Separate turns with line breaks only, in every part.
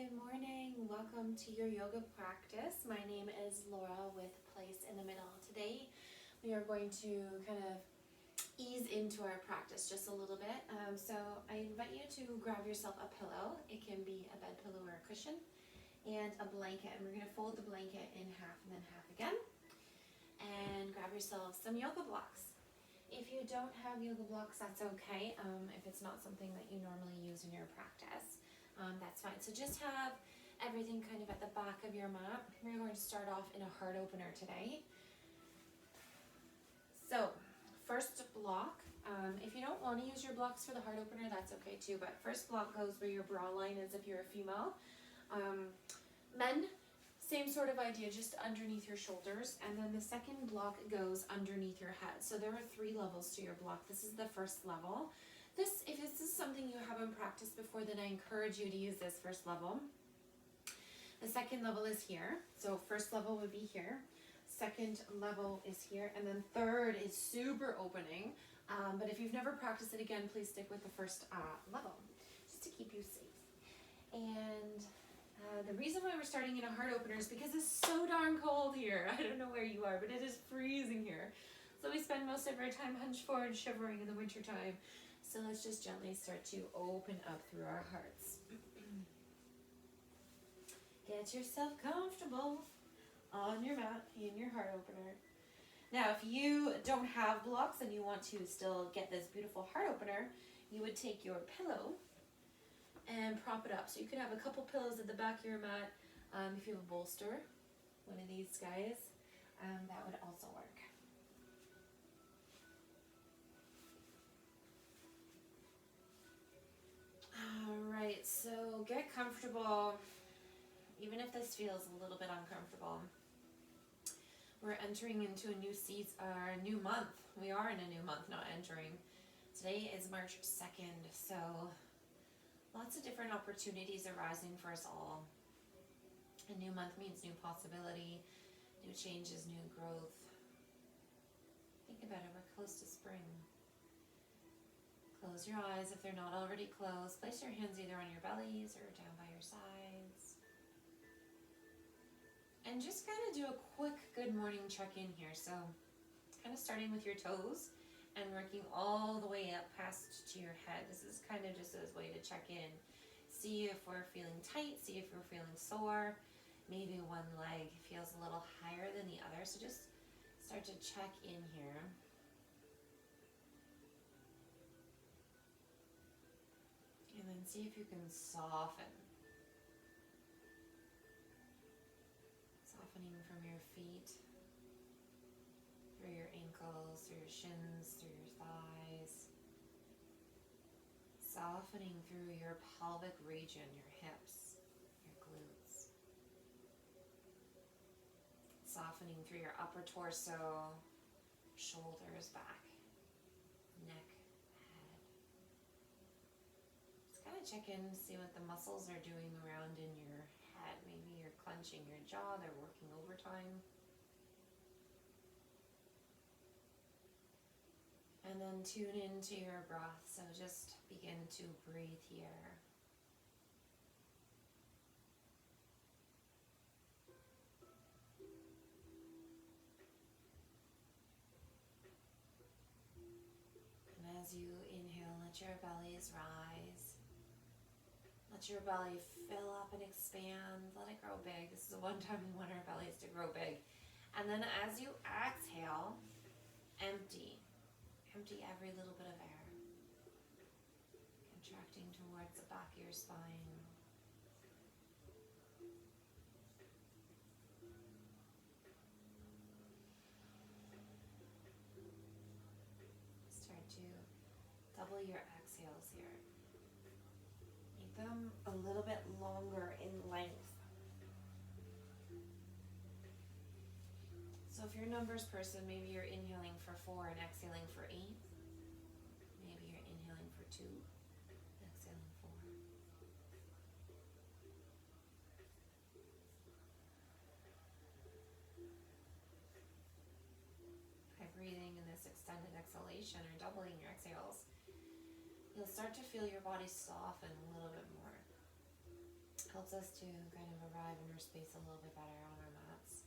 Good morning. Welcome to your yoga practice. My name is Laura with Place in the Middle. Today we are going to kind of ease into our practice just a little bit. So I invite you to grab yourself a pillow. It can be a bed pillow or a cushion, and a blanket. And we're going to fold the blanket in half and then half again. And grab yourself some yoga blocks. If you don't have yoga blocks, that's okay. If it's not something that you normally use in your practice, that's fine. So just have everything kind of at the back of your mat. We're going to start off in a heart opener today. So first block, if you don't want to use your blocks for the heart opener, that's okay too. But first block goes where your bra line is if you're a female. Men, same sort of idea, just underneath your shoulders. And then the second block goes underneath your head. So there are 3 levels to your block. This is the first level. If this is something you haven't practiced before, then I encourage you to use this first level. The second level is here. So first level would be here. Second level is here. And then third is super opening. But if you've never practiced it again, please stick with the first level, just to keep you safe. And the reason why we're starting in a heart opener is because it's so darn cold here. I don't know where you are, but it is freezing here. So we spend most of our time hunched forward, shivering in the winter time. So let's just gently start to open up through our hearts. Get yourself comfortable on your mat in your heart opener. Now, if you don't have blocks and you want to still get this beautiful heart opener, you would take your pillow and prop it up. So you could have a couple pillows at the back of your mat. If you have a bolster, one of these guys, that would also work. All right, so get comfortable, even if this feels a little bit uncomfortable. We're entering into a new new month. We are in a new month, not entering. Today is March 2nd, so lots of different opportunities arising for us all. A new month means new possibility, new changes, new growth. Think about it, we're close to spring. Close your eyes if they're not already closed. Place your hands either on your bellies or down by your sides. And just kind of do a quick good morning check-in here. So kind of starting with your toes and working all the way up past to your head. This is kind of just a way to check in. See if we're feeling tight, see if we're feeling sore. Maybe one leg feels a little higher than the other. So just start to check in here. And then see if you can soften. Softening from your feet, through your ankles, through your shins, through your thighs. Softening through your pelvic region, your hips, your glutes. Softening through your upper torso, shoulders, back, neck, head. Just kind of check in, see what the muscles are doing around in your head. Maybe you're clenching your jaw, they're working overtime. And then tune into your breath. So just begin to breathe here. And as you inhale, let your bellies rise. Let your belly fill up and expand. Let it grow big. This is the one time we want our bellies to grow big. And then as you exhale, empty. Empty every little bit of air. Contracting towards the back of your spine. Start to double your exhales here. Make them a little bit longer in length. So if you're a numbers person, maybe you're inhaling for 4 and exhaling for 8. Maybe you're inhaling for 2 and exhaling 4. By breathing in this extended exhalation or doubling your exhales, you'll start to feel your body soften a little bit more. Helps us to kind of arrive in our space a little bit better on our mats.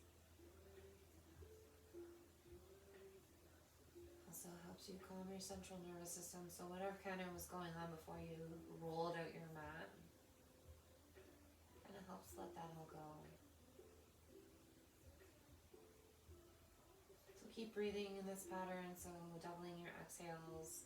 Also helps you calm your central nervous system, so whatever kind of was going on before you rolled out your mat, kind of helps let that all go. So keep breathing in this pattern, so doubling your exhales.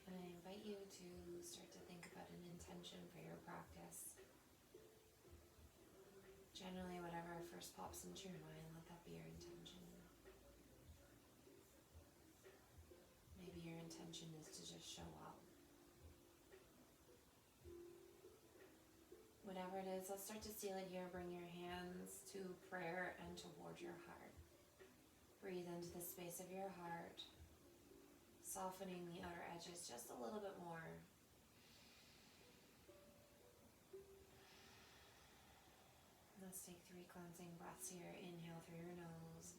And I invite you to start to think about an intention for your practice. Generally, whatever first pops into your mind, let that be your intention. Maybe your intention is to just show up. Whatever it is, let's start to seal it here. Bring your hands to prayer and toward your heart. Breathe into the space of your heart, softening the outer edges just a little bit more. Let's take 3 cleansing breaths here. Inhale through your nose.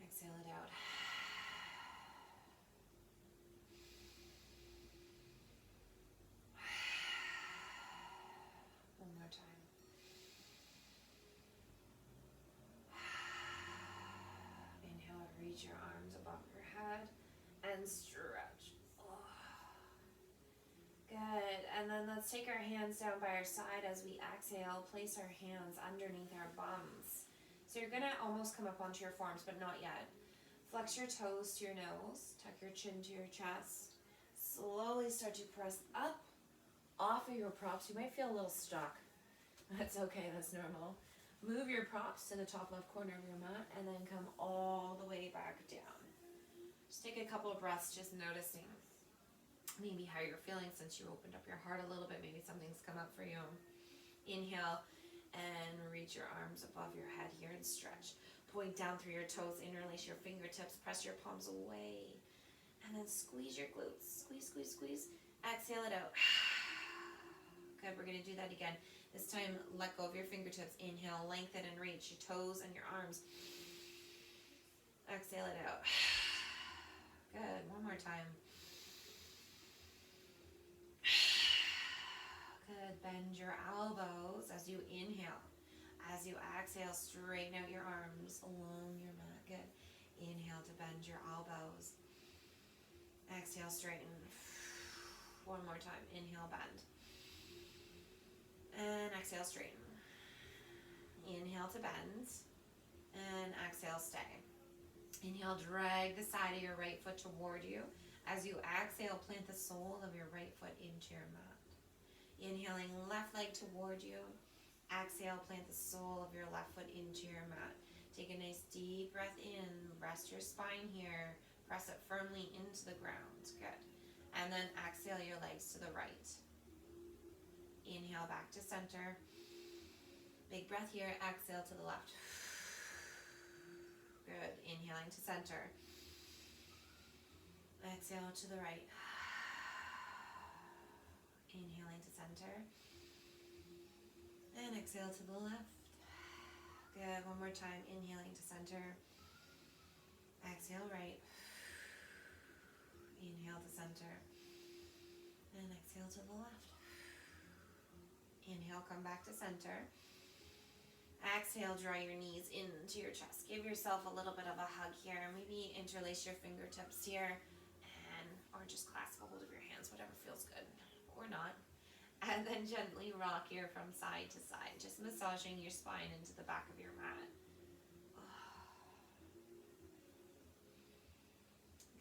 Exhale it out. One more time. Inhale, reach your arms above your head and stretch. Good, and then let's take our hands down by our side as we exhale. Place our hands underneath our bums. So you're gonna almost come up onto your forearms, but not yet. Flex your toes to your nose, tuck your chin to your chest. Slowly start to press up off of your props. You might feel a little stuck. That's okay, that's normal. Move your props to the top left corner of your mat and then come all the way back down. Just take a couple of breaths, just noticing maybe how you're feeling since you opened up your heart a little bit. Maybe something's come up for you. Inhale and reach your arms above your head here and stretch. Point down through your toes, interlace your fingertips, press your palms away, and then squeeze your glutes. Squeeze, squeeze, squeeze. Exhale it out. Good, we're gonna do that again. This time, let go of your fingertips. Inhale, lengthen and reach your toes and your arms. Exhale it out. Good, one more time. Good, bend your elbows as you inhale. As you exhale, straighten out your arms along your mat. Good. Inhale to bend your elbows. Exhale, straighten. One more time. Inhale, bend. And exhale, straighten. Inhale to bend. And exhale, stay. Inhale, drag the side of your right foot toward you. As you exhale, plant the sole of your right foot into your mat. Inhaling, left leg toward you. Exhale, plant the sole of your left foot into your mat. Take a nice deep breath in. Rest your spine here. Press it firmly into the ground. Good. And then exhale your legs to the right. Inhale back to center. Big breath here. Exhale to the left. Good. Inhaling to center. Exhale to the right. Inhaling to center. And exhale to the left. Good. One more time. Inhaling to center. Exhale right. Inhale to center. And exhale to the left. Inhale, come back to center. Exhale, draw your knees into your chest. Give yourself a little bit of a hug here. Maybe interlace your fingertips here. Or just clasp a hold of your hands, whatever feels good. Or not. And then gently rock here from side to side, just massaging your spine into the back of your mat.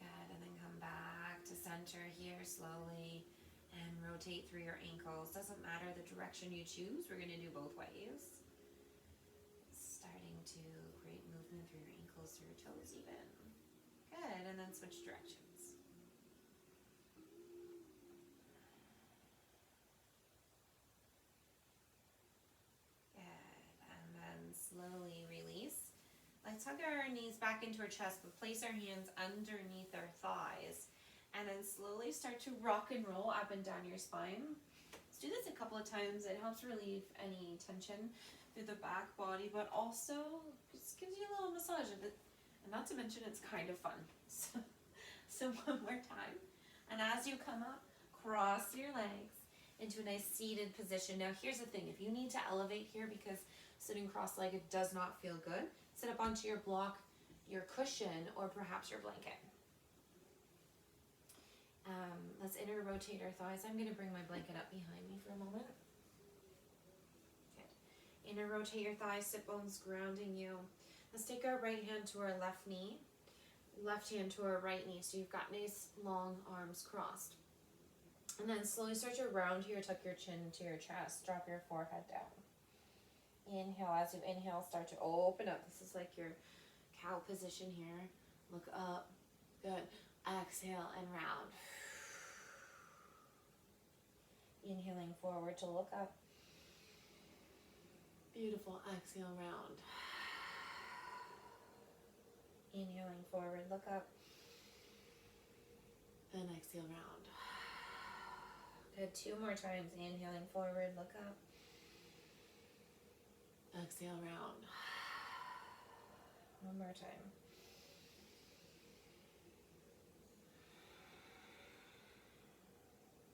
Good, and then come back to center here slowly and rotate through your ankles. Doesn't matter the direction you choose, we're gonna do both ways. Starting to create movement through your ankles, through your toes even. Good, and then switch directions. Slowly release.
let's hug our knees back into our chest, but place our hands underneath our thighs. And then slowly start to rock and roll up and down your spine. Let's do this a couple of times. It helps relieve any tension through the back body, but also just gives you a little massage of it. And not to mention, it's kind of fun. So one more time. And as you come up, cross your legs into a nice seated position. Now here's the thing, if you need to elevate here because sitting cross-legged does not feel good, sit up onto your block, your cushion, or perhaps your blanket. Let's inner rotate our thighs. I'm going to bring my blanket up behind me for a moment. Good. Inner rotate your thighs, sit bones grounding you. Let's take our right hand to our left knee, left hand to our right knee. So you've got nice long arms crossed. And then slowly start to round here, tuck your chin into your chest, drop your forehead down. Inhale, as you inhale, start to open up. This is like your cow position here. Look up. Good. Exhale and round. Inhaling forward to look up. Beautiful. Exhale, round. Inhaling forward, look up. And exhale, round. Good. 2 more times. Inhaling forward, look up. Exhale, round. 1 more time.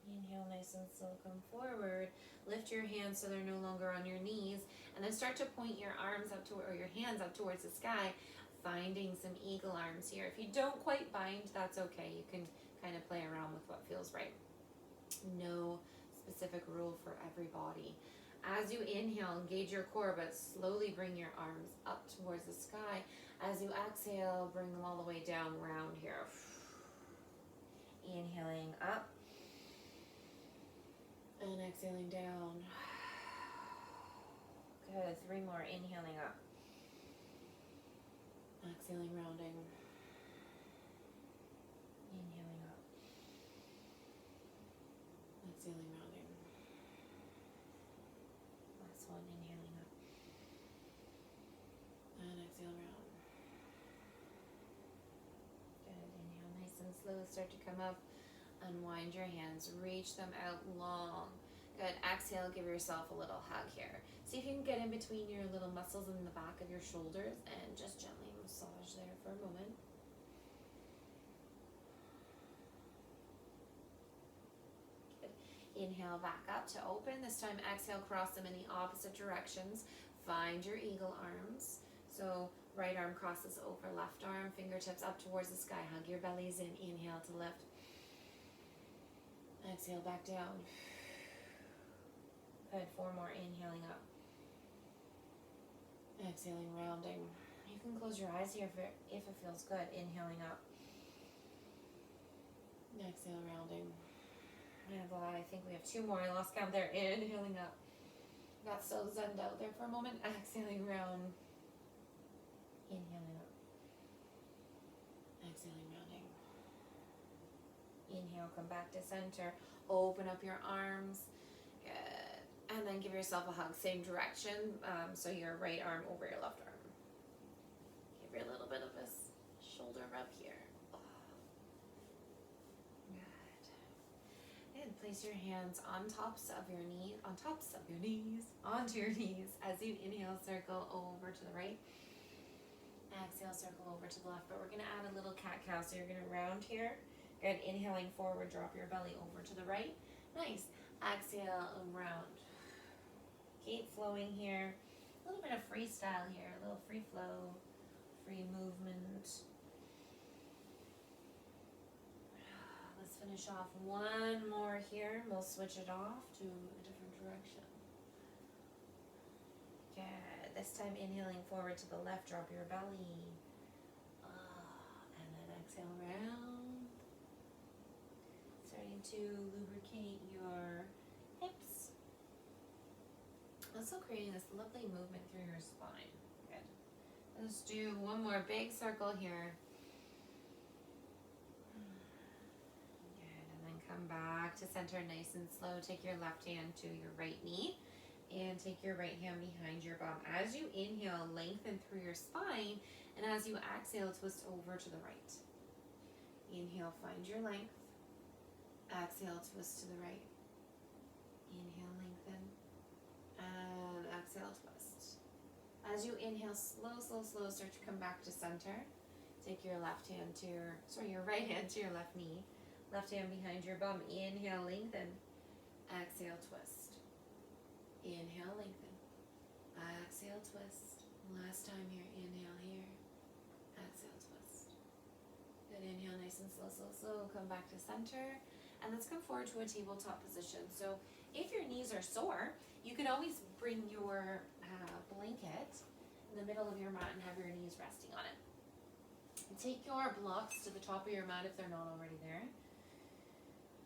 Inhale nice and slow, come forward. Lift your hands so they're no longer on your knees. And then start to point your arms up to, or your hands up towards the sky, finding some eagle arms here. If you don't quite bind, that's okay. You can kind of play around with what feels right. No specific rule for everybody. As you inhale, engage your core, but slowly bring your arms up towards the sky. As you exhale, bring them all the way down, round here. Inhaling up. And exhaling down. Good. 3 more. Inhaling up. Exhaling, rounding. Inhaling up. Exhaling, rounding. Last one. Inhaling up. And exhale, round. Good. Inhale nice and slow. Start to come up. Unwind your hands, reach them out long. Good. Exhale, give yourself a little hug here. See if you can get in between your little muscles in the back of your shoulders and just gently massage there for a moment. Good. Inhale back up to open. This time exhale, cross them in the opposite directions. Find your eagle arms. So right arm crosses over left arm, fingertips up towards the sky. Hug your bellies in. Inhale to lift. Exhale back down. Good. 4 more. Inhaling up. Exhaling, rounding. You can close your eyes here if it feels good. Inhaling up. Exhale, rounding. And I think we have 2 more. I lost count there. Inhaling up. Got so zenned out there for a moment. Exhaling, round. Inhaling up. Exhaling, rounding. Inhale, come back to center. Open up your arms. Good. And then give yourself a hug. Same direction. So your right arm over your left arm. Give you a little bit of a shoulder rub here. Good. And place your hands on tops of your knees, onto your knees. As you inhale, circle over to the right. Exhale, circle over to the left. But we're going to add a little cat-cow. So you're going to round here. Good. Inhaling forward, drop your belly over to the right. Nice. Exhale and round. Keep flowing here. A little bit of freestyle here. A little free flow, free movement. Let's finish off 1 more here. We'll switch it off to a different direction. Good. This time inhaling forward to the left, drop your belly. And then exhale round. Starting to lubricate your hips. Also creating this lovely movement through your spine. Good. Let's do 1 more big circle here. Good. And then come back to center nice and slow. Take your left hand to your right knee and take your right hand behind your bum. As you inhale, lengthen through your spine. And as you exhale, twist over to the right. Inhale, find your length. Exhale, twist to the right. Inhale, lengthen. And exhale, twist. As you inhale, slow, start to come back to center. Take your your right hand to your left knee. Left hand behind your bum. Inhale, lengthen. Exhale, twist. Inhale, lengthen. Exhale, twist. Last time here. Inhale here. Exhale, twist. Good. Inhale, nice and slow. Come back to center. And let's come forward to a tabletop position. So if your knees are sore, you could always bring your blanket in the middle of your mat and have your knees resting on it. And take your blocks to the top of your mat if they're not already there.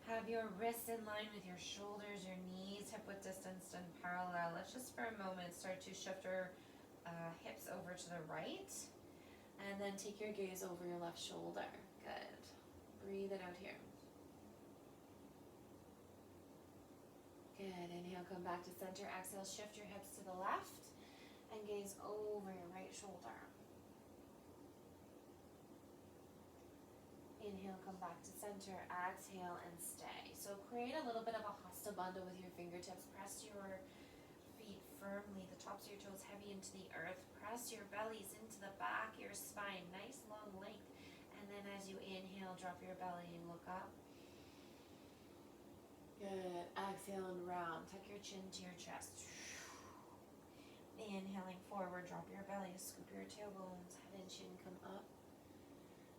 Have your wrists in line with your shoulders, your knees hip-width distanced and parallel. Let's just for a moment start to shift our hips over to the right. And then take your gaze over your left shoulder. Good. Breathe it out here. Good. Inhale, come back to center. Exhale, shift your hips to the left and gaze over your right shoulder. Inhale, come back to center. Exhale and stay. So create a little bit of a hasta bandha with your fingertips. Press your feet firmly, the tops of your toes heavy into the earth. Press your bellies into the back of your spine. Nice long length. And then as you inhale, drop your belly and look up. Good. Exhale and round. Tuck your chin to your chest. Inhaling forward, drop your belly, scoop your tailbones, head and chin come up.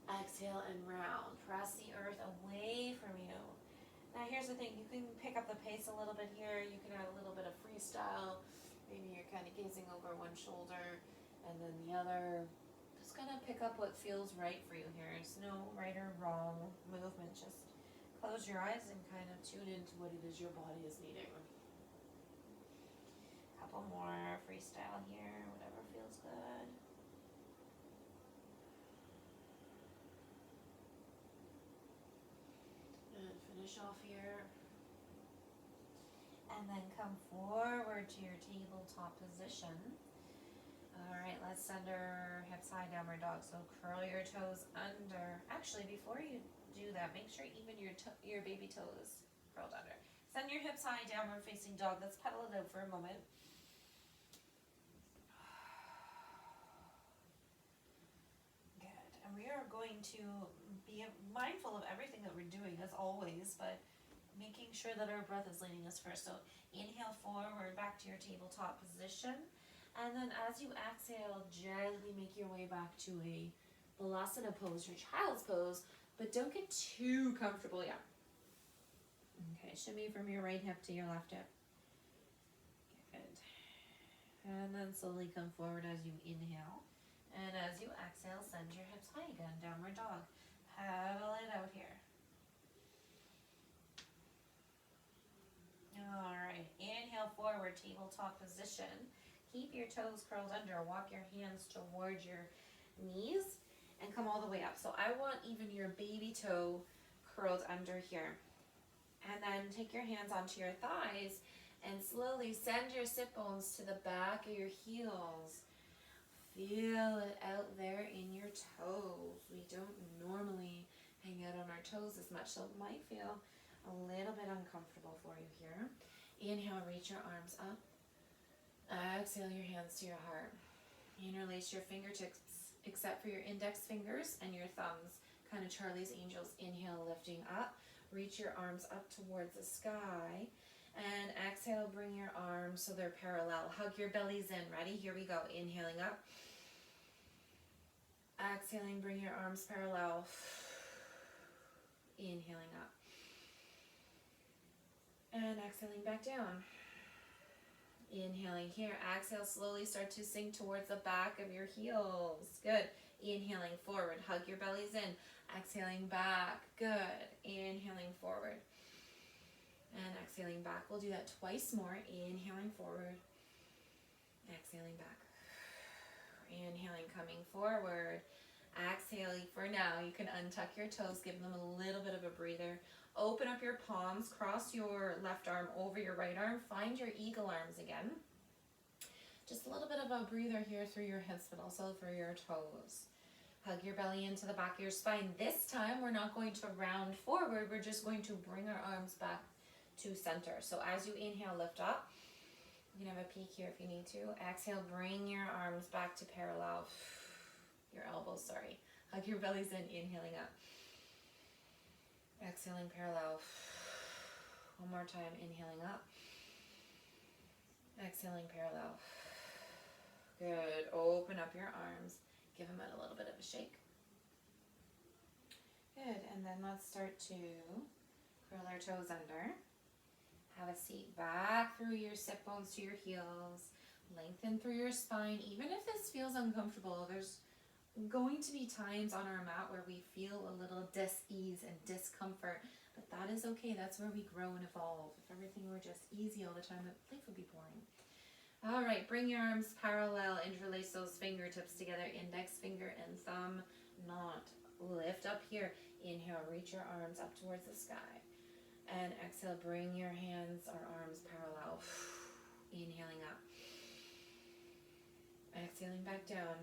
Exhale and round. Press the earth away from you. Now here's the thing, you can pick up the pace a little bit here. You can add a little bit of freestyle. Maybe you're kind of gazing over one shoulder and then the other. Just kind of pick up what feels right for you here. There's no right or wrong movement. Just close your eyes and kind of tune into what it is your body is needing. Couple more freestyle here, whatever feels good. And finish off here. And then come forward to your tabletop position. Alright, let's send our hips high, downward dog. So curl your toes under. Actually, before you do that, make sure even your baby toe is curled under. Send your hips high, downward facing dog. Let's pedal it out for a moment. Good. And we are going to be mindful of everything that we're doing as always, but making sure that our breath is leading us first. So inhale forward back to your tabletop position. And then as you exhale, gently make your way back to a Balasana pose, your child's pose, but don't get too comfortable yet. Okay, shimmy from your right hip to your left hip. Good. And then slowly come forward as you inhale. And as you exhale, send your hips high again, downward dog. Paddle it out here. Alright, inhale forward, tabletop position. Keep your toes curled under. Walk your hands towards your knees and come all the way up. So I want even your baby toe curled under here. And then take your hands onto your thighs and slowly send your sit bones to the back of your heels. Feel it out there in your toes. We don't normally hang out on our toes as much, so it might feel a little bit uncomfortable for you here. Inhale, reach your arms up. Exhale your hands to your heart. Interlace your fingertips except for your index fingers and your thumbs. Kind of Charlie's Angels. Inhale, lifting up. Reach your arms up towards the sky. And exhale, bring your arms so they're parallel. Hug your bellies in. Ready? Here we go. Inhaling up. Exhaling, bring your arms parallel. Inhaling up. And exhaling back down. Inhaling here. Exhale, slowly start to sink towards the back of your heels. Good. Inhaling forward. Hug your bellies in. Exhaling back. Good. Inhaling forward. And exhaling back. We'll do that twice more. Inhaling forward. Exhaling back. Inhaling, coming forward. Exhaling for now. You can untuck your toes. Give them a little bit of a breather. Open up your palms. Cross your left arm over your right arm. Find your eagle arms again. Just a little bit of a breather here through your hips, but also through your toes. Hug your belly into the back of your spine. This time, we're not going to round forward. We're just going to bring our arms back to center. So as you inhale, lift up. You can have a peek here if you need to. Exhale, bring your arms back to parallel. Your elbows, sorry. Hug your bellies in, inhaling up. Exhaling parallel. One more time, inhaling up. Exhaling parallel. Good. Open up your arms. Give them a little bit of a shake. Good. And then let's start to curl our toes under. Have a seat back through your sit bones to your heels. Lengthen through your spine. Even if this feels uncomfortable, there's going to be times on our mat where we feel a little dis-ease and discomfort, but that is okay. That's where we grow and evolve. If everything were just easy all the time, life would be boring. All right, bring your arms parallel, interlace those fingertips together, index finger and thumb knot. Lift up here. Inhale, reach your arms up towards the sky. And exhale, bring your hands or arms parallel. Inhaling up. Exhaling back down.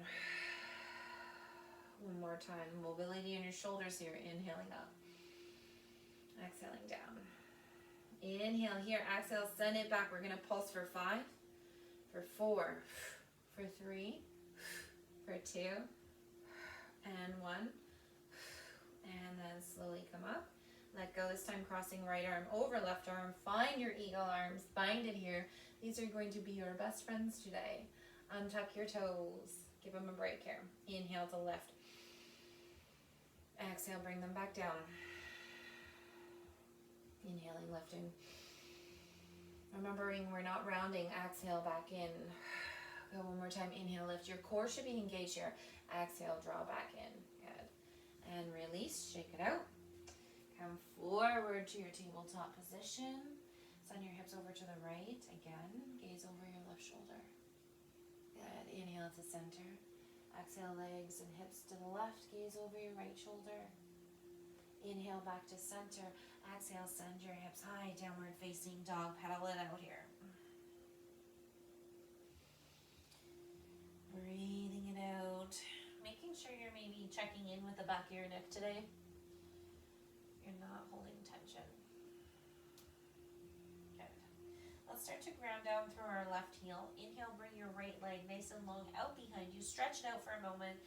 One more time. Mobility in your shoulders here. Inhaling up. Exhaling down. Inhale here. Exhale, send it back. We're going to pulse for 5, for 4, for 3, for 2, and 1. And then slowly come up. Let go, this time crossing right arm over left arm. Find your eagle arms, bind it here. These are going to be your best friends today. Untuck your toes. Give them a break here. Inhale to lift. Exhale, bring them back down. Inhaling, lifting. Remembering we're not rounding. Exhale, back in. Go one more time. Inhale, lift. Your core should be engaged here. Exhale, draw back in. Good. And release. Shake it out. Come forward to your tabletop position. Send your hips over to the right. Again, gaze over your left shoulder. Good. Inhale to center. Exhale, legs and hips to the left. Gaze over your right shoulder. Inhale back to center. Exhale, send your hips high. Downward facing dog. Pedal it out here. Breathing it out. Making sure you're maybe checking in with the back of your neck today. You're not holding tension. Good. Let's start to ground down through our left heel. Inhale, bring your right leg nice and long out behind you. Stretch it out for a moment.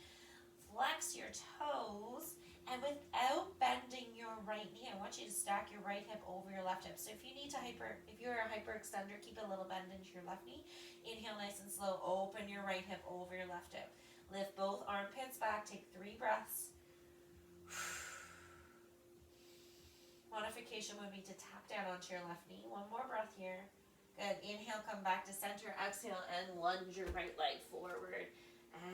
Flex your toes. And without bending your right knee, I want you to stack your right hip over your left hip. So if you're a hyperextender, keep a little bend into your left knee. Inhale nice and slow. Open your right hip over your left hip. Lift both armpits back. Take 3 breaths. Modification would be to tap down onto your left knee. One more breath here. Good. Inhale, come back to center. Exhale, and lunge your right leg forward.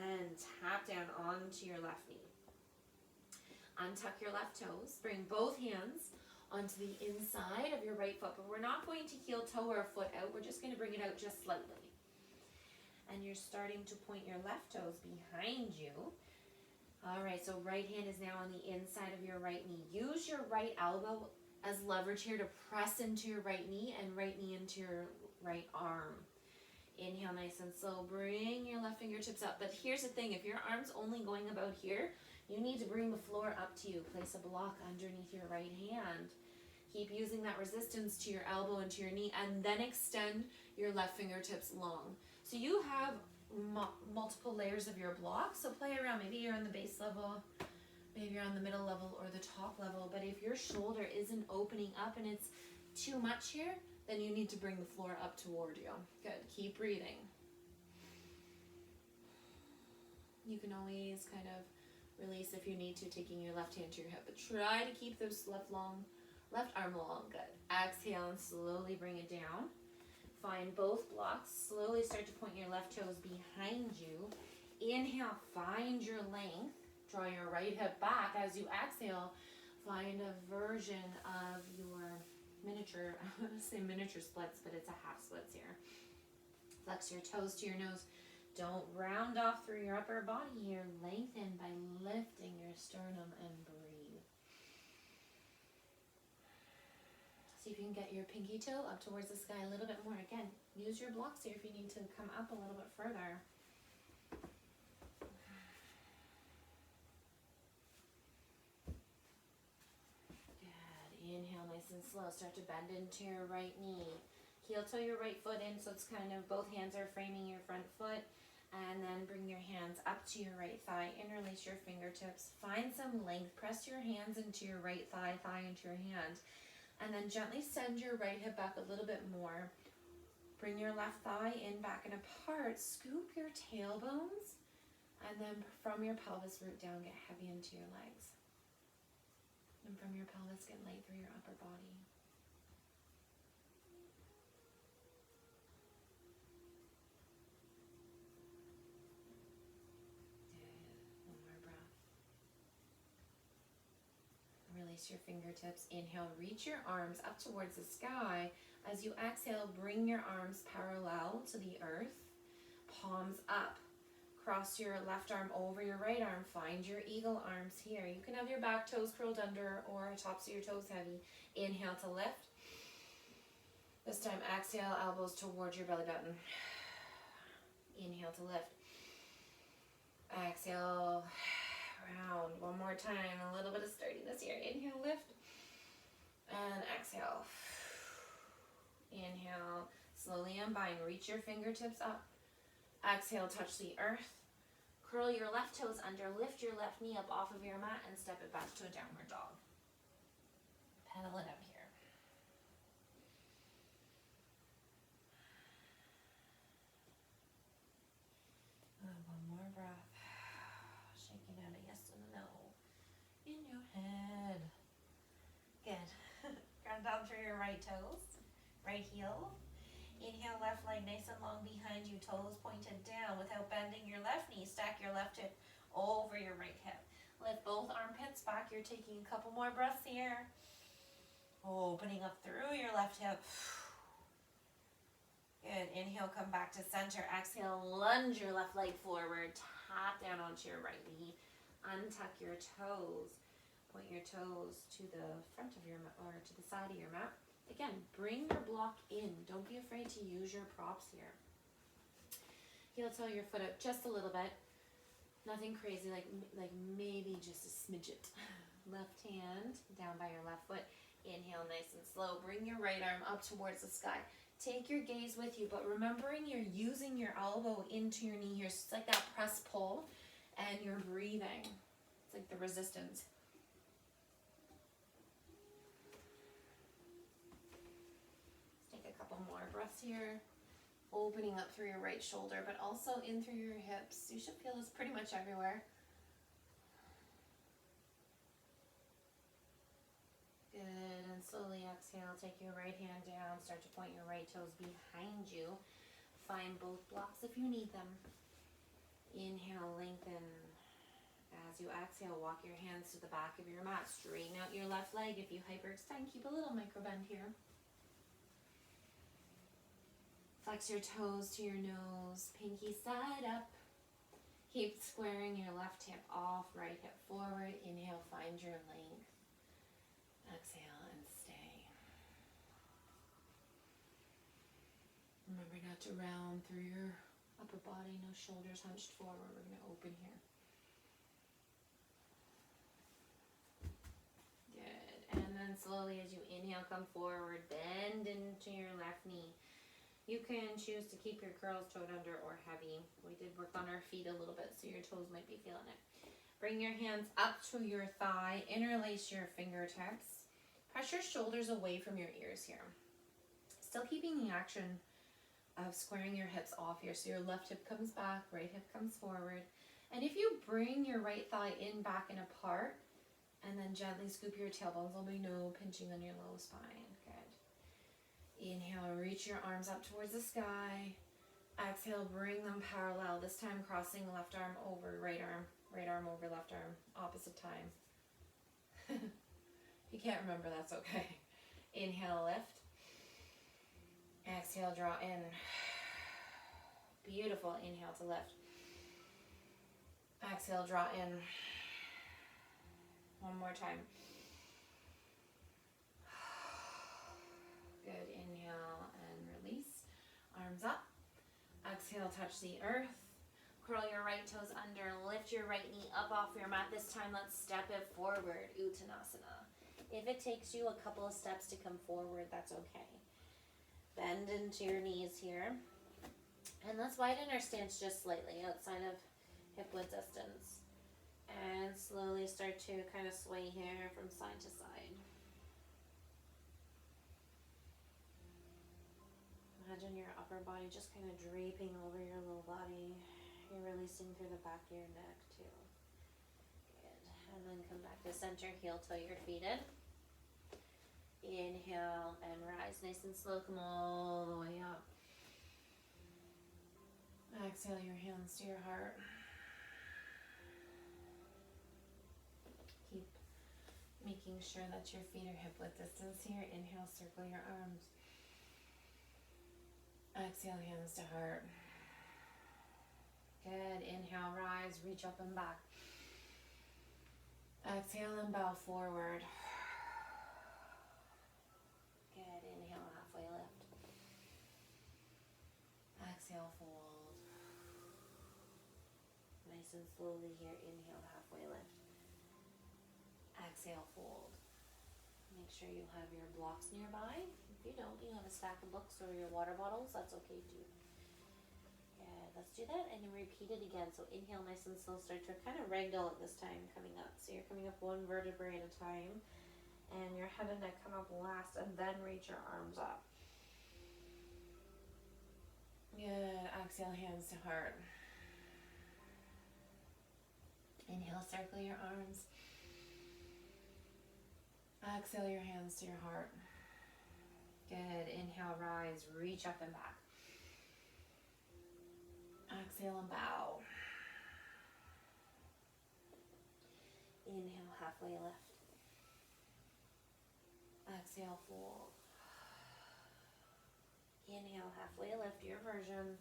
And tap down onto your left knee. Untuck your left toes. Bring both hands onto the inside of your right foot. But we're not going to heel toe our foot out. We're just going to bring it out just slightly. And you're starting to point your left toes behind you. All right, so right hand is now on the inside of your right knee. Use your right elbow as leverage here to press into your right knee and right knee into your right arm. Inhale nice and slow. Bring your left fingertips up. But here's the thing. If your arm's only going about here, you need to bring the floor up to you. Place a block underneath your right hand. Keep using that resistance to your elbow and to your knee, and then extend your left fingertips long. So you have multiple layers of your block, so play around. Maybe you're on the base level, maybe you're on the middle level or the top level, but if your shoulder isn't opening up and it's too much here, then you need to bring the floor up toward you. Good. Keep breathing. You can always kind of release if you need to, taking your left hand to your hip, but try to keep this left arm long. Good. Exhale and slowly bring it down. Find both blocks. Slowly start to point your left toes behind you. Inhale, find your length. Draw your right hip back. As you exhale, find a version of your miniature, I want to say miniature splits, but it's a half splits here. Flex your toes to your nose. Don't round off through your upper body here. Lengthen by lifting your sternum and breathe.
See if you can get your pinky toe up towards the sky a little bit more. Again, use your blocks here if you need to come up a little bit further. Good. Inhale nice and slow. Start to bend into your right knee. Heel toe your right foot in so it's kind of both hands are framing your front foot. And then bring your hands up to your right thigh. Interlace your fingertips. Find some length. Press your hands into your right thigh, thigh into your hand. And then gently send your right hip back a little bit more. Bring your left thigh in, back and apart. Scoop your tailbones. And then from your pelvis root down, get heavy into your legs. And from your pelvis, get light through your upper body. Release your fingertips. Inhale, reach your arms up towards the sky. As you exhale, bring your arms parallel to the earth. Palms up. Cross your left arm over your right arm. Find your eagle arms here. You can have your back toes curled under or tops of your toes heavy. Inhale to lift. This time, exhale, elbows towards your belly button. Inhale to lift. Exhale. Round. One more time. A little bit of sturdiness here. Inhale, lift. And exhale. Inhale. Slowly unbind. Reach your fingertips up. Exhale, touch the earth. Curl your left toes under. Lift your left knee up off of your mat and step it back to a downward dog. Pedal it up here. One more breath. Shaking out a yes and a no in your head. Good. Ground down through your right toes, right heel. Inhale, left leg nice and long behind you, toes pointed down without bending your left knee. Stack your left hip over your right hip. Lift both armpits back. You're taking a couple more breaths here. Opening up through your left hip. Good. Inhale, come back to center. Exhale, lunge your left leg forward. Tap down onto your right knee. Untuck your toes. Point your toes to the front of your mat or to the side of your mat. Again, bring your block in. Don't be afraid to use your props here. Heel toe your foot up just a little bit. Nothing crazy, like maybe just a smidget. Left hand down by your left foot. Inhale nice and slow. Bring your right arm up towards the sky. Take your gaze with you, but remembering you're using your elbow into your knee here. So it's like that press pull, and you're breathing. It's like the resistance. More breaths here, opening up through your right shoulder, but also in through your hips. You should feel this pretty much everywhere. Good, and slowly exhale, take your right hand down, start to point your right toes behind you. Find both blocks if you need them. Inhale, lengthen. As you exhale, walk your hands to the back of your mat. Straighten out your left leg. If you hyperextend, keep a little micro bend here. Flex your toes to your nose, pinky side up. Keep squaring your left hip off, right hip forward. Inhale, find your length. Exhale and stay. Remember not to round through your upper body, no shoulders hunched forward. We're going to open here. Good. And then slowly as you inhale, come forward, bend into your left knee. You can choose to keep your curls toed under or heavy. We did work on our feet a little bit, so your toes might be feeling it. Bring your hands up to your thigh. Interlace your fingertips. Press your shoulders away from your ears here. Still keeping the action of squaring your hips off here. So your left hip comes back, right hip comes forward. And if you bring your right thigh in, back, and apart, and then gently scoop your tailbones, there'll be no pinching on your low spine. Inhale, reach your arms up towards the sky. Exhale, bring them parallel. This time crossing left arm over right arm over left arm, opposite time. If you can't remember, that's okay. Inhale, lift. Exhale, draw in. Beautiful. Inhale to lift. Exhale, draw in. One more time.
Good. Inhale and release. Arms up. Exhale, touch the earth. Curl your right toes under. Lift your right knee up off your mat. This time, let's step it forward. Uttanasana. If it takes you a couple of steps to come forward, that's okay. Bend into your knees here. And let's widen our stance just slightly outside of hip width distance. And slowly start to kind of sway here from side to side. Imagine your upper body just kind of draping over your low body. You're releasing through the back of your neck too. Good. And then come back to center, heel toe your feet in. Inhale and rise nice and slow. Come all the way up. Exhale your hands to your heart. Keep making sure that your feet are hip width distance here. Inhale, circle your arms. Exhale, hands to heart. Good. Inhale, rise, reach up and back. Exhale and bow forward. Good. Inhale, halfway lift. Exhale, fold. Nice and slowly here. Inhale, halfway lift. Exhale, fold. Make sure you have your blocks nearby. If you don't, you have a stack of books or your water bottles, that's okay too. Good, let's do that and repeat it again. So inhale nice and slow, start to kind of ragdoll at this time coming up. So you're coming up one vertebrae at a time and your head and neck come up last and then reach your arms up. Good, exhale, hands to heart. Inhale, circle your arms. Exhale your hands to your heart. Good. Inhale, rise, reach up and back. Exhale and bow. Inhale, halfway lift. Exhale, fold. Inhale, halfway lift, your version.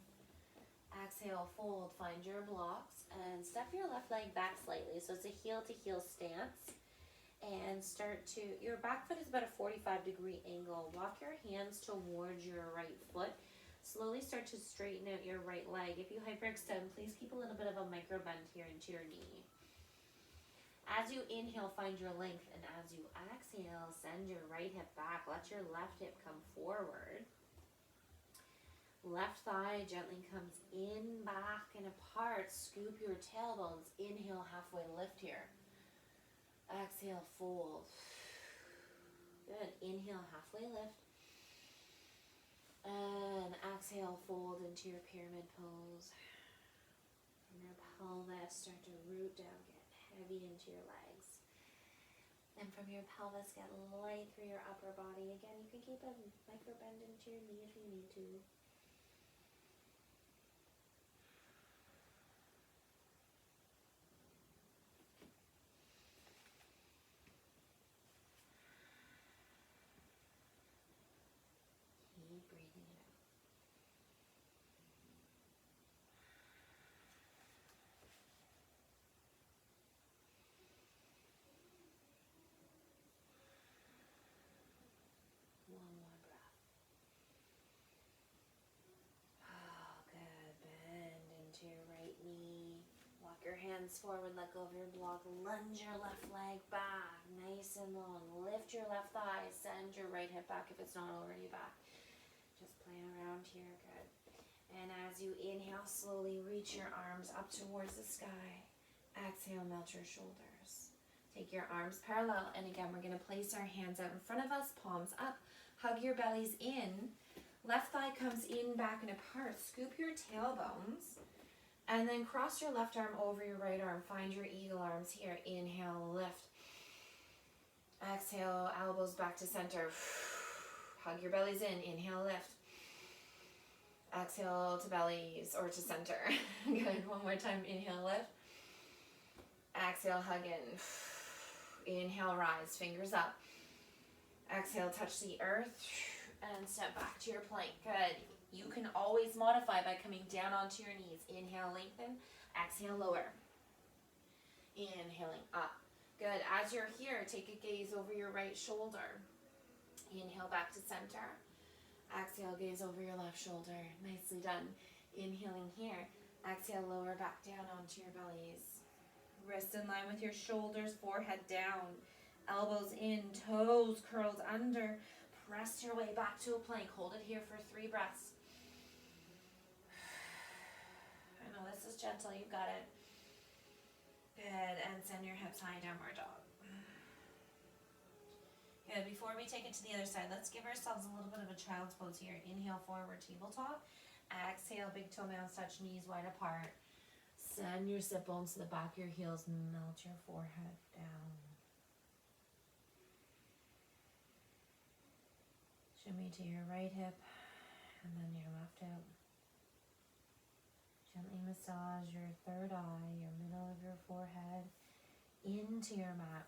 Exhale, fold, find your blocks, and step your left leg back slightly. So it's a heel to heel stance. And start to, your back foot is about a 45-degree angle. Walk your hands towards your right foot. Slowly start to straighten out your right leg. If you hyperextend, please keep a little bit of a micro bend here into your knee. As you inhale, find your length. And as you exhale, send your right hip back. Let your left hip come forward. Left thigh gently comes in, back, and apart. Scoop your tailbones. Inhale, halfway lift here. Exhale, fold. Good. Inhale, halfway lift. And exhale, fold into your pyramid pose. From your pelvis, start to root down, get heavy into your legs. And from your pelvis, get light through your upper body. Again, you can keep a micro bend into your knee if you need to. Keep breathing it out. One more breath. Oh, good. Bend into your right knee. Walk your hands forward, let go of your block. Lunge your left leg back, nice and long. Lift your left thigh, send your right hip back if it's not already back. Just playing around here, good. And as you inhale, slowly reach your arms up towards the sky. Exhale, melt your shoulders. Take your arms parallel, and again, we're gonna place our hands out in front of us, palms up. Hug your bellies in. Left thigh comes in, back, and apart. Scoop your tailbones. And then cross your left arm over your right arm. Find your eagle arms here. Inhale, lift. Exhale, elbows back to center. Hug your bellies in. Inhale, lift. Exhale to bellies or to center. Good. One more time. Inhale, lift. Exhale, hug in. Inhale, rise. Fingers up. Exhale, touch the earth. And step back to your plank. Good. You can always modify by coming down onto your knees. Inhale, lengthen. Exhale, lower. Inhaling up. Good. As you're here, take a gaze over your right shoulder. Inhale back to center. Exhale, gaze over your left shoulder. Nicely done. Inhaling here. Exhale, lower back down onto your bellies. Wrists in line with your shoulders, forehead down. Elbows in, toes curled under. Press your way back to a plank. Hold it here for 3 breaths. I know this is gentle, you got it. Good, and send your hips high, downward dog. Good, before we take it to the other side, let's give ourselves a little bit of a child's pose here. Inhale, forward tabletop. Exhale, big toe mounds touch, knees wide apart. Send your sit bones to the back of your heels, melt your forehead down. Shimmy to your right hip, and then your left hip. Gently massage your third eye, your middle of your forehead, into your mat.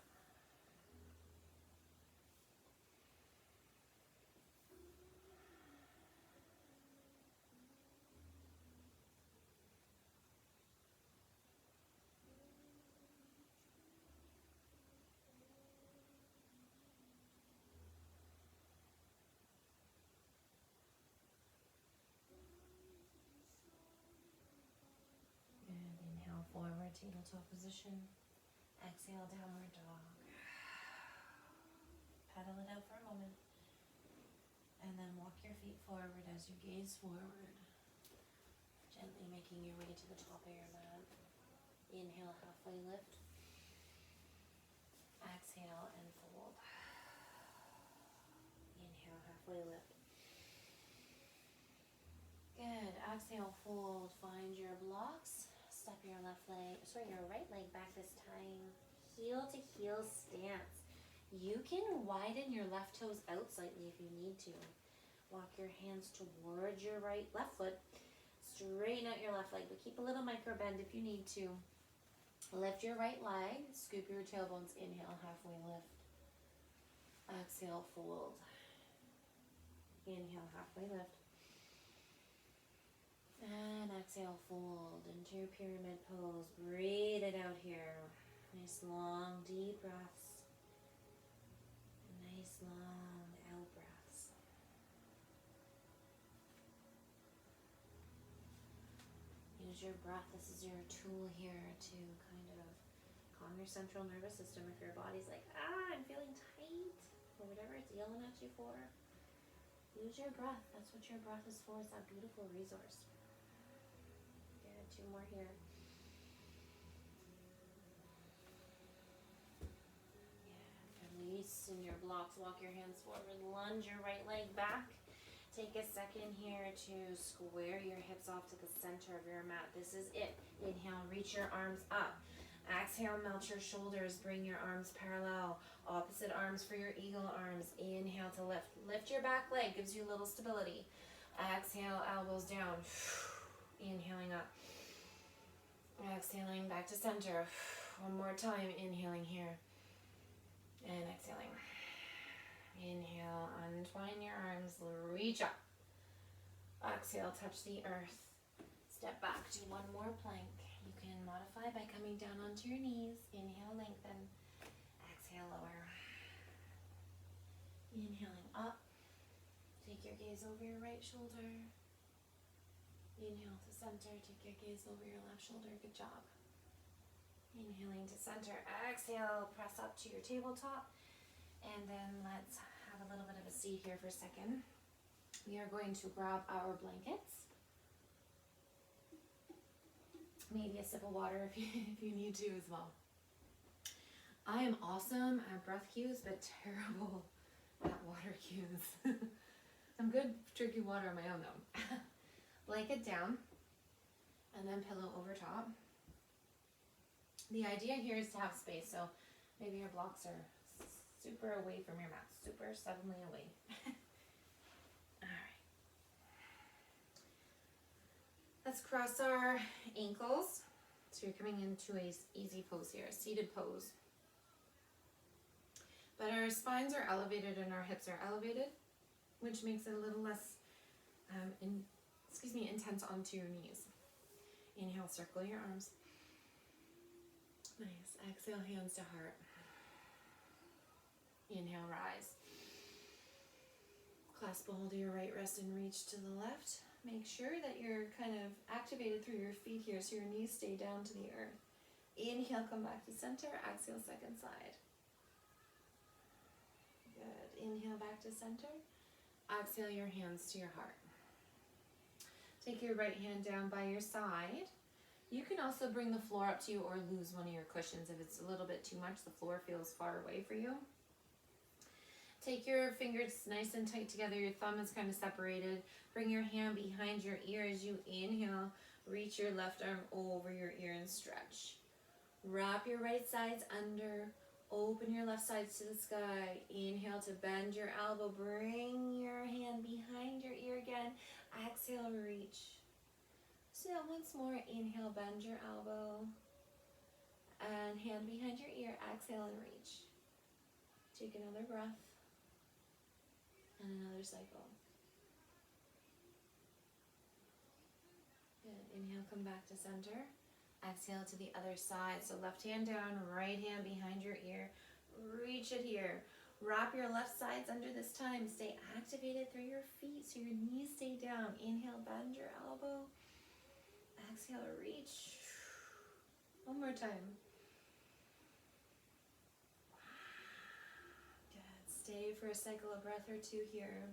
Forward tabletop position. Exhale, downward dog. Pedal it out for a moment. And then walk your feet forward as you gaze forward. Gently making your way to the top of your mat. Inhale, halfway lift. Exhale and fold. Inhale, halfway lift. Good. Exhale, fold. Find your blocks. Step your your right leg back this time. Heel to heel stance. You can widen your left toes out slightly if you need to. Walk your hands towards your left foot. Straighten out your left leg, but keep a little micro bend if you need to. Lift your right leg. Scoop your tailbones. Inhale, halfway lift. Exhale, fold. Inhale, halfway lift. And exhale, fold into your pyramid pose. Breathe it out here. Nice long, deep breaths. Nice long out breaths. Use your breath. This is your tool here to kind of calm your central nervous system. If your body's like, I'm feeling tight, or whatever it's yelling at you for, use your breath. That's what your breath is for. It's that beautiful resource. 2 more here. Yeah, loosen your blocks. Walk your hands forward. Lunge your right leg back. Take a second here to square your hips off to the center of your mat. This is it. Inhale, reach your arms up. Exhale, melt your shoulders. Bring your arms parallel. Opposite arms for your eagle arms. Inhale to lift. Lift your back leg. Gives you a little stability. Exhale, elbows down. Inhaling up. Exhaling back to center. One more time. Inhaling here. And exhaling. Inhale, untwine your arms, reach up. Exhale, touch the earth. Step back, do one more plank. You can modify by coming down onto your knees. Inhale, lengthen. Exhale, lower. Inhaling up. Take your gaze over your right shoulder. Inhale to center, take your gaze over your left shoulder, good job. Inhaling to center, exhale, press up to your tabletop, and then let's have a little bit of a seat here for a second. We are going to grab our blankets. Maybe a sip of water if you need to as well. I am awesome at breath cues, but terrible at water cues. I'm good drinking water on my own though. Blanket down, and then pillow over top. The idea here is to have space, so maybe your blocks are super away from your mat, super suddenly away. Alright. Let's cross our ankles. So you're coming into a easy pose here, a seated pose. But our spines are elevated and our hips are elevated, which makes it a little less intense onto your knees. Inhale, circle your arms. Nice. Exhale, hands to heart. Inhale, rise.
Clasp a hold of your right wrist and reach to the left. Make sure that you're kind of activated through your feet here so your knees stay down to the earth. Inhale, come back to center. Exhale, second side. Good. Inhale, back to center. Exhale your hands to your heart. Take your right hand down by your side. You can also bring the floor up to you or lose one of your cushions if it's a little bit too much. The floor feels far away for you. Take your fingers nice and tight together. Your thumb is kind of separated. Bring your hand behind your ear as you inhale. Reach your left arm over your ear and stretch. Wrap your right sides under. Open your left sides to the sky. Inhale to bend your elbow. Bring your hand behind your ear again. Exhale, reach. So that once more. Inhale, bend your elbow. And hand behind your ear. Exhale and reach. Take another breath. And another cycle. Good. Inhale, come back to center. Exhale to the other side. So left hand down, right hand behind your ear. Reach it here. Wrap your left sides under this time. Stay activated through your feet so your knees stay down. Inhale, bend your elbow. Exhale, reach. One more time. Good. Stay for a cycle, a breath or two here.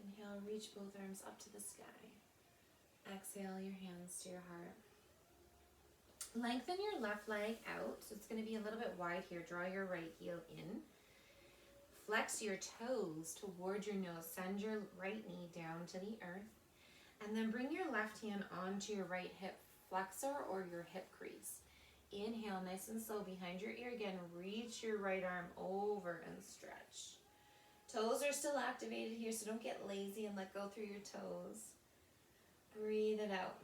Inhale, reach both arms up to the sky. Exhale your hands to your heart. Lengthen your left leg out, so it's going to be a little bit wide here. Draw your right heel in. Flex your toes toward your nose. Send your right knee down to the earth. And then bring your left hand onto your right hip flexor or your hip crease. Inhale nice and slow behind your ear again. Reach your right arm over and stretch. Toes are still activated here, so don't get lazy and let go through your toes. Breathe it out.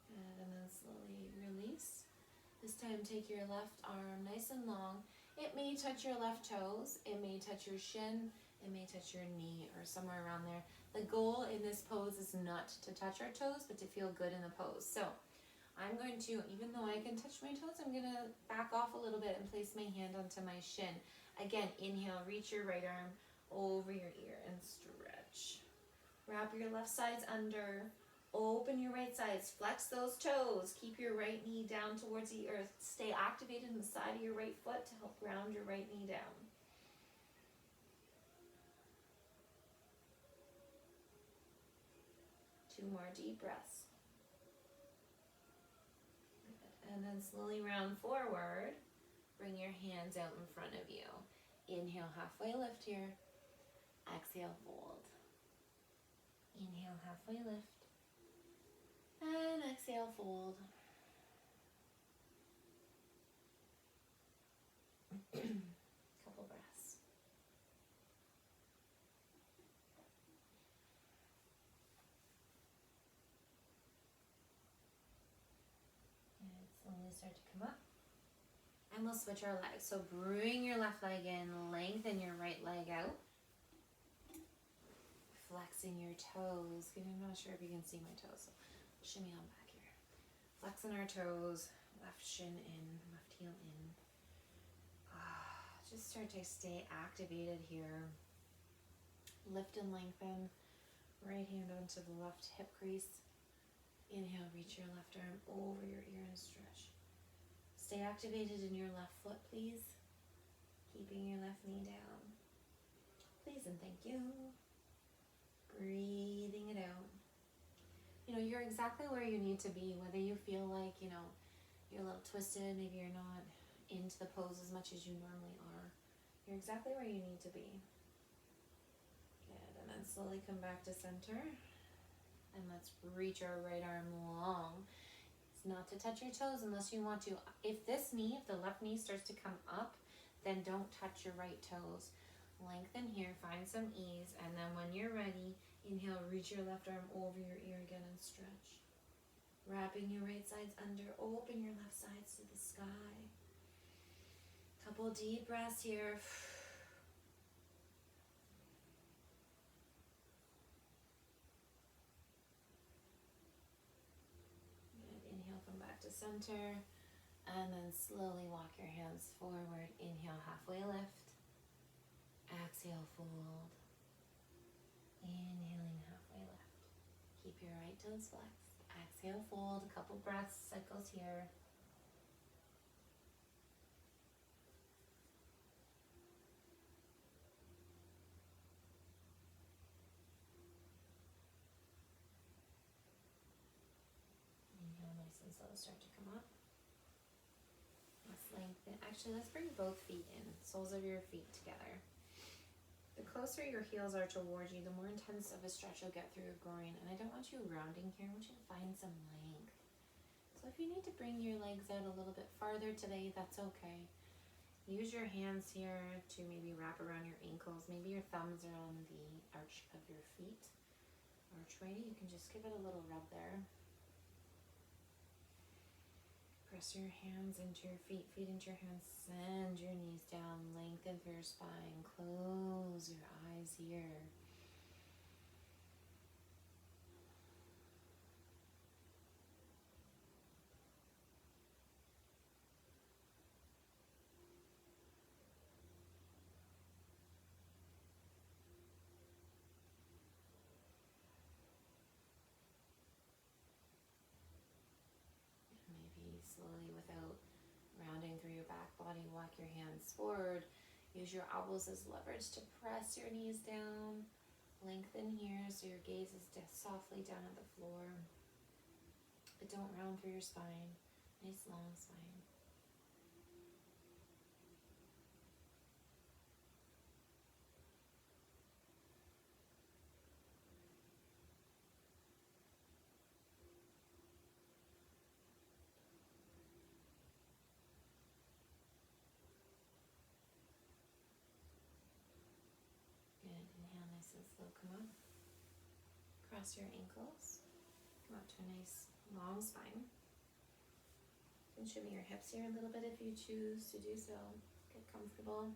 Good, and then slowly release. This time take your left arm nice and long. It may touch your left toes, it may touch your shin, it may touch your knee or somewhere around there. The goal in this pose is not to touch our toes, but to feel good in the pose. So I'm going to, even though I can touch my toes, I'm going to back off a little bit and place my hand onto my shin. Again, inhale, reach your right arm over your ear and stretch. Wrap your left sides under. Open your right sides. Flex those toes. Keep your right knee down towards the earth. Stay activated in the side of your right foot to help ground your right knee down. Two more deep breaths. Good. And then slowly round forward. Bring your hands out in front of you. Inhale, halfway lift here. Exhale, fold. Inhale, halfway lift. And exhale, fold. Couple breaths. And slowly start to come up. And we'll switch our legs. So bring your left leg in, lengthen your right leg out. Flexing your toes. I'm not sure if you can see my toes. So shimmy on back here. Flexing our toes. Left shin in, left heel in. Just start to stay activated here. Lift and lengthen. Right hand onto the left hip crease. Inhale, reach your left arm over your ear and stretch. Stay activated in your left foot, please. Keeping your left knee down. Please and thank you. Breathing it out. You're exactly where you need to be, whether you feel like, you're a little twisted, maybe you're not into the pose as much as you normally are. You're exactly where you need to be. Good, and then slowly come back to center. And let's reach our right arm long. It's not to touch your toes unless you want to. If the left knee starts to come up, then don't touch your right toes. Lengthen here, find some ease, and then when you're ready, inhale, reach your left arm over your ear again and stretch. Wrapping your right sides under, open your left sides to the sky.
Couple deep breaths here. Good. Inhale, come back to center. And then slowly walk your hands forward. Inhale, halfway lift. Exhale, fold. Inhaling, halfway lift. Keep your right toes flexed. Exhale, fold. A couple breaths, cycles here. Inhale, nice and slow, start to come up. Let's lengthen. Actually, let's bring both feet in. Soles of your feet together. The closer your heels are towards you, the more intense of a stretch you'll get through your groin. And I don't want you rounding here. I want you to find some length. So if you need to bring your legs out a little bit farther today, that's okay. Use your hands here to maybe wrap around your ankles. Maybe your thumbs are on the arch of your feet. Archway, you can just give it a little rub there. Press your hands into your feet, feet into your hands, send your knees down, lengthen through your spine, close your eyes here. Maybe slowly, without rounding through your back body, walk your hands forward. Use your elbows as leverage to press your knees down. Lengthen here so your gaze is softly down at the floor. But don't round through your spine. Nice long spine. Good. Inhale, nice and slow. Come up. Cross your ankles. Come up to a nice long spine. You can shimmy your hips here a little bit if you choose to do so. Get comfortable.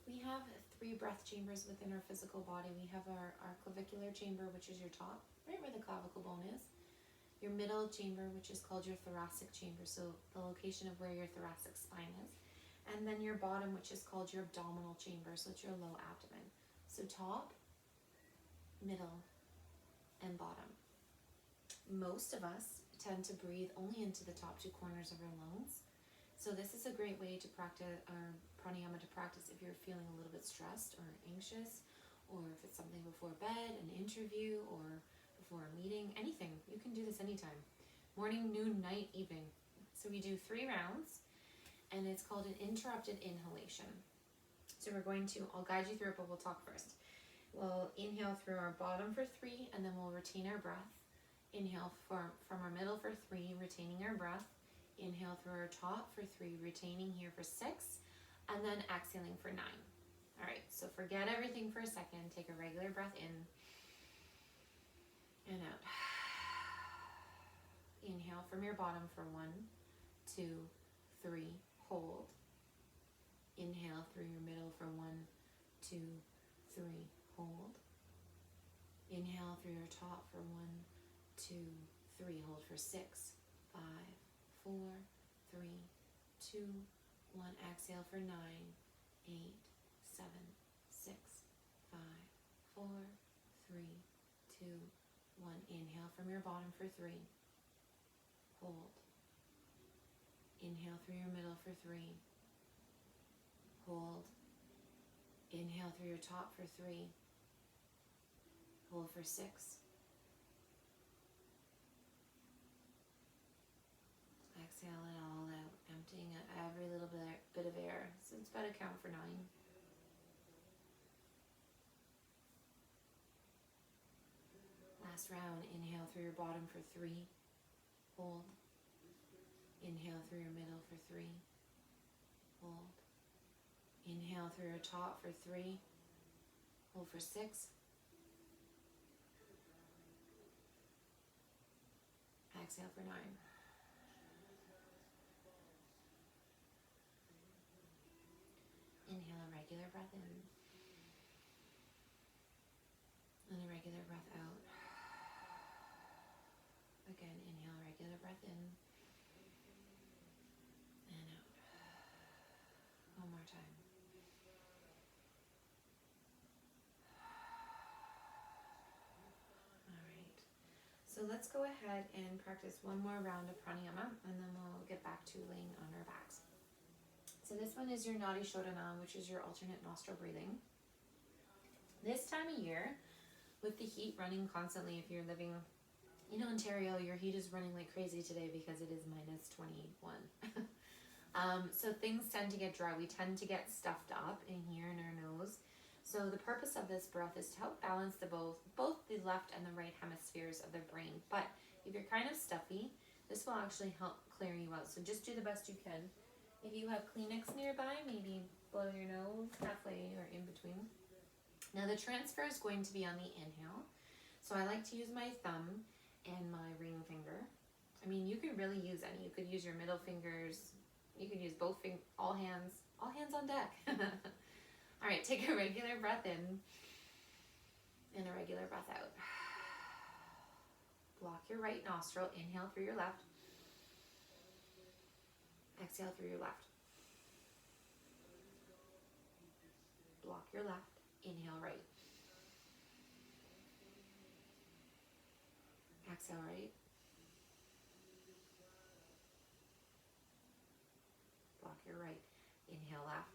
We have 3 breath chambers within our physical body. We have our clavicular chamber, which is your top, right where the clavicle bone is. Your middle chamber, which is called your thoracic chamber, so the location of where your thoracic spine is. And then your bottom, which is called your abdominal chamber, so it's your low abdomen. So top, middle, and bottom. Most of us tend to breathe only into the top 2 corners of our lungs. So this is a great way to practice, or pranayama to practice if you're feeling a little bit stressed or anxious, or if it's something before bed, an interview, or before a meeting, anything. You can do this anytime. Morning, noon, night, evening. So we do 3 rounds, and it's called an interrupted inhalation. So we're going to, I'll guide you through it, but we'll talk first. We'll inhale through our bottom for 3, and then we'll retain our breath. Inhale from our middle for 3, retaining our breath. Inhale through our top for 3, retaining here for 6, and then exhaling for 9. All right, so forget everything for a second. Take a regular breath in and out. Inhale from your bottom for 1, 2, 3, hold. Inhale through your middle for 1, 2, 3, hold. Inhale through your top for 1, 2, 3, hold for 6, 5, 4, 3, 2, 1. Exhale for 9, 8, 7, 6, 5, 4, 3, 2, 1. Inhale from your bottom for 3. Hold. Inhale through your middle for 3. Hold. Inhale through your top for 3. Hold for 6. Exhale it all out, emptying out every little bit of air. So it's about to count for 9. Last round, inhale through your bottom for 3. Hold. Inhale through your middle for 3. Hold. Inhale through your top for 3. Hold for 6. Exhale for 9. regular breath in. And a regular breath out. Again, inhale, regular breath in. And out. One more time. Alright. So let's go ahead and practice one more round of pranayama, and then we'll get back to laying on our backs. So this one is your Nadi Shodhana, which is your alternate nostril breathing. This time of year, with the heat running constantly, if you're living in Ontario, your heat is running like crazy today because it is minus 21. So things tend to get dry. We tend to get stuffed up in here in our nose. So the purpose of this breath is to help balance both the left and the right hemispheres of the brain. But if you're kind of stuffy, this will actually help clear you out. So just do the best you can. If you have Kleenex nearby, maybe blow your nose halfway or in between. Now the transfer is going to be on the inhale. So I like to use my thumb and my ring finger. I mean, you could really use any. You could use your middle fingers. You could use both fingers, all hands on deck. All right, take a regular breath in and a regular breath out. Block your right nostril, inhale through your left. Exhale through your left. Block your left, inhale right. Exhale right. Block your right, inhale left.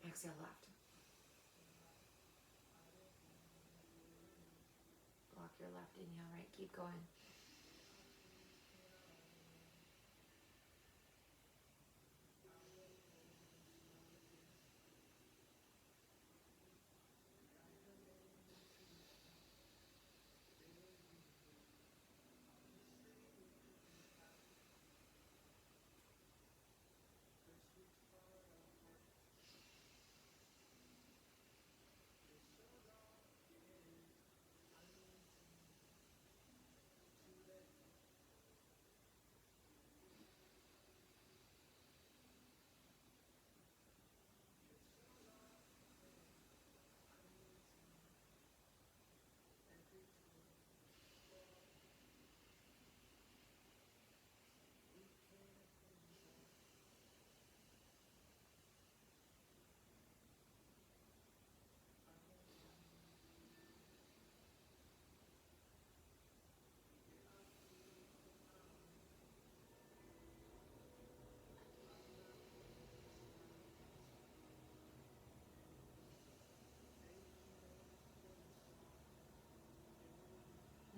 Exhale left. Block your left, inhale right. Keep going.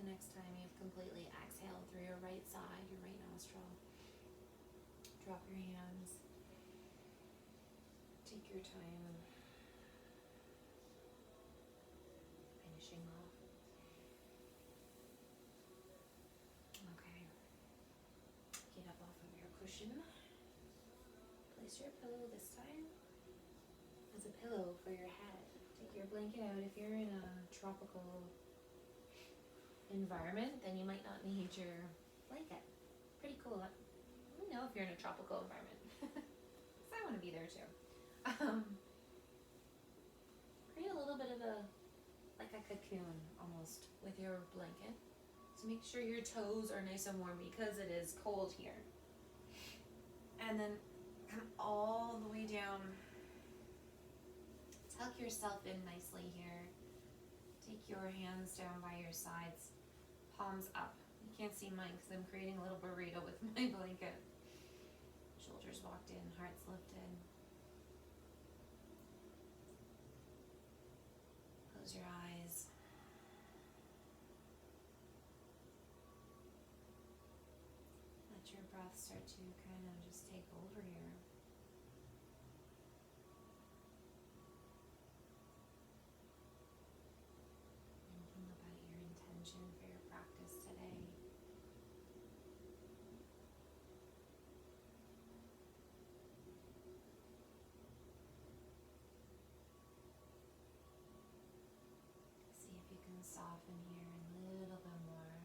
The next time you've completely exhaled through your right side, your right nostril, drop your hands. Take your time finishing off. Okay. Get up off of your cushion. Place your pillow this time as a pillow for your head. Take your blanket out. If you're in a tropical environment, then you might not need your blanket. Pretty cool. Let me know if you're in a tropical environment. Because I want to be there too. Create a little bit of like a cocoon almost with your blanket. So make sure your toes are nice and warm because it is cold here. And then come all the way down. Tuck yourself in nicely here. Take your hands down by your sides. Palms up. You can't see mine because I'm creating a little burrito with my blanket. Shoulders walked in, hearts lifted. Close your eyes. Let your breath start to kind of just take over here. Thinking about your intention for your practice today. See if you can soften here a little bit more.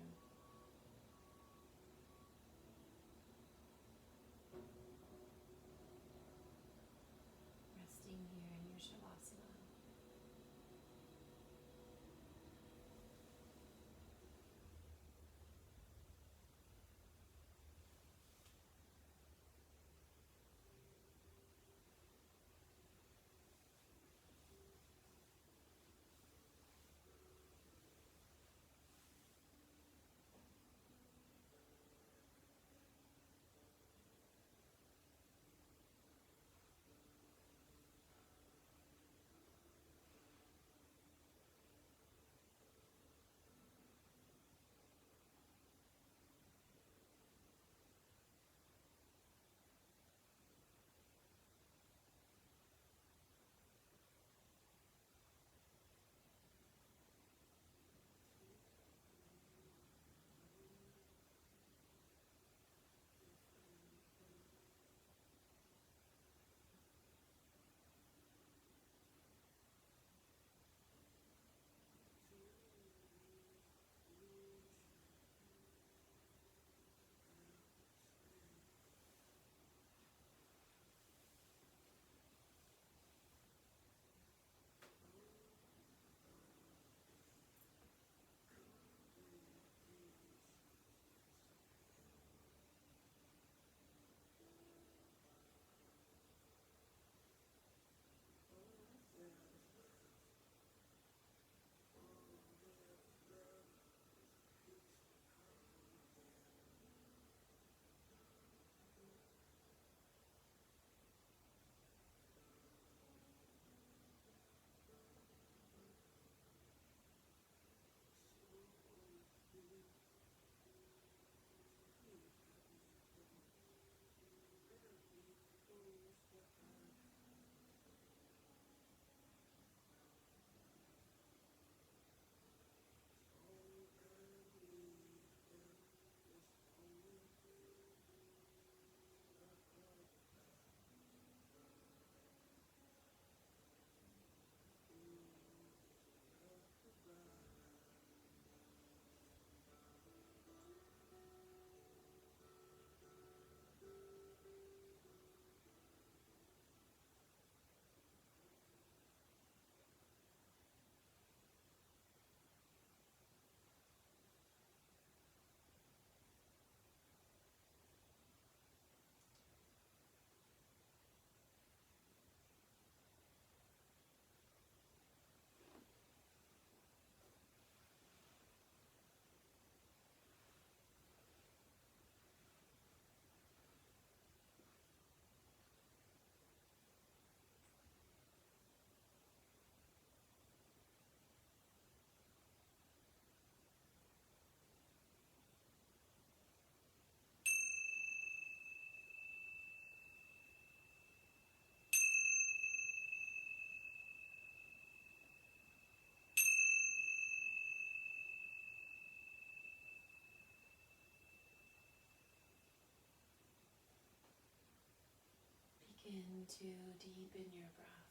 to deepen your breath.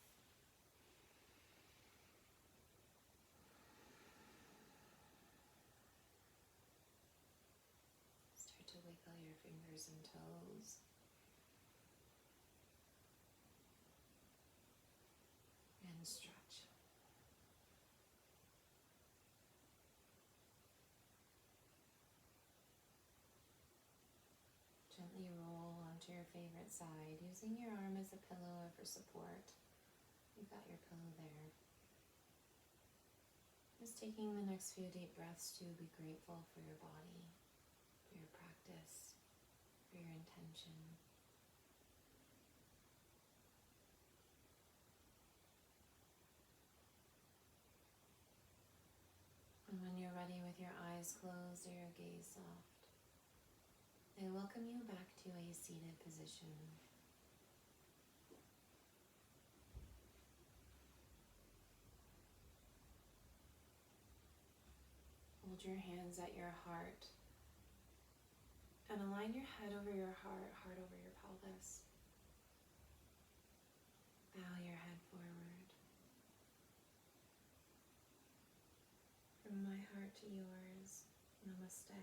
Start to wiggle your fingers and toes. And stretch. Gently roll onto your favorite side, using your arm as a pillow or for support. You've got your pillow there. Just taking the next few deep breaths to be grateful for your body, for your practice, for your intention. And when you're ready with your eyes closed or your gaze soft, I welcome you back to a seated position. Hold your hands at your heart and align your head over your heart, heart over your pelvis. Bow your head forward. From my heart to yours, namaste.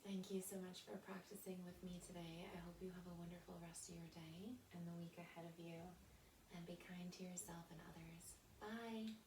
Thank you so much for practicing with me today. I hope you have a wonderful rest of your day and the week ahead of you. And be kind to yourself and others. Bye.